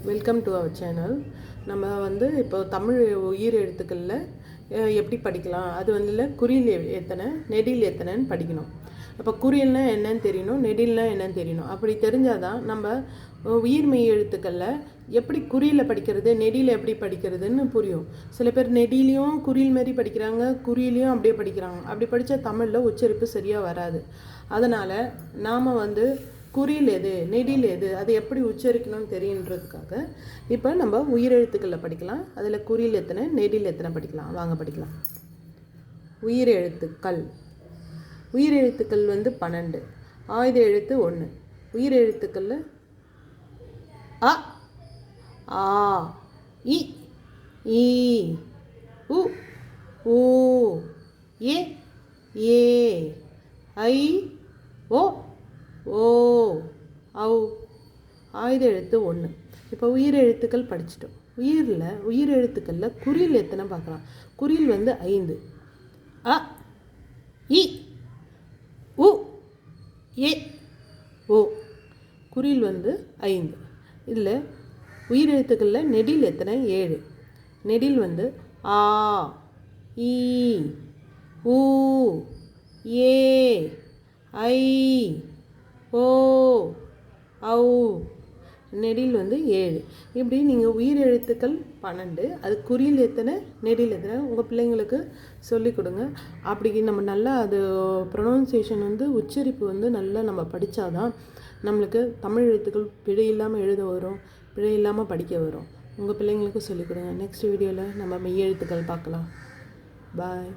Welcome to our channel. நம்ம இப்போ தமிழ் உயிர் எழுத்துக்களில் எப்படி படிக்கலாம், அது குறில் எத்தனை நெடில் எத்தனைன்னு படிக்கணும். அப்போ குறில்னா என்னன்னு தெரியணும், நெடில்னா என்னன்னு தெரியணும். அப்படி தெரிஞ்சால் தான் நம்ம உயிர்மெய் எழுத்துக்களில் எப்படி குறியில் படிக்கிறது, நெடியில் எப்படி படிக்கிறதுன்னு புரியும். சில பேர் நெடிலையும் குறில் மாரி படிக்கிறாங்க, குறியிலையும் அப்படியே படிக்கிறாங்க. அப்படி படித்தா தமிழில் உச்சரிப்பு சரியாக வராது. அதனால் நாம் குறில் எது நெடில் எது அதை எப்படி உச்சரிக்கணும்னு தெரியுன்றதுக்காக இப்போ நம்ம உயிரெழுத்துக்களில் படிக்கலாம். அதில் குறில் எத்தனை நெடில் எத்தனை படிக்கலாம். வாங்க படிக்கலாம். உயிரெழுத்துக்கள் 12, ஆயுத எழுத்து 1. உயிரெழுத்துக்களில் அ, ஆ, இ, ஈ, உ, ஊ, ஏ, ஏ, ஐ, ஓ, ஓ, ஔ. ஆயுத எழுத்து 1. இப்போ உயிரெழுத்துக்கள் படிச்சிட்டோம். உயிரெழுத்துக்களில் குறில் எத்தனை பார்க்கலாம். குறில் 5. அ, இ, உ, ஏ, ஓ. குறில் 5. இதில் உயிரெழுத்துக்களில் நெடில் எத்தனை 7. நெடில் ஆ, ஈ, ஊ, ஏ, ஐ, ஓ, ஔ. நெடில் 7. இப்படி நீங்கள் உயிரெழுத்துக்கள் 12, அது குறில் எத்தனை நெடில் எத்தனை உங்கள் பிள்ளைங்களுக்கு சொல்லிக் கொடுங்க. அப்படி நம்ம நல்லா அது ப்ரொனவுன்சியேஷன் உச்சரிப்பு நல்லா நம்ம படித்தாதான் நம்மளுக்கு தமிழ் எழுத்துக்கள் பிழை இல்லாமல் எழுத வரும், பிழை இல்லாமல் படிக்க வரும். உங்கள் பிள்ளைங்களுக்கு சொல்லிக் கொடுங்க. நெக்ஸ்ட் வீடியோவில் நம்ம மெய் எழுத்துக்கள் பார்க்கலாம். பாய்.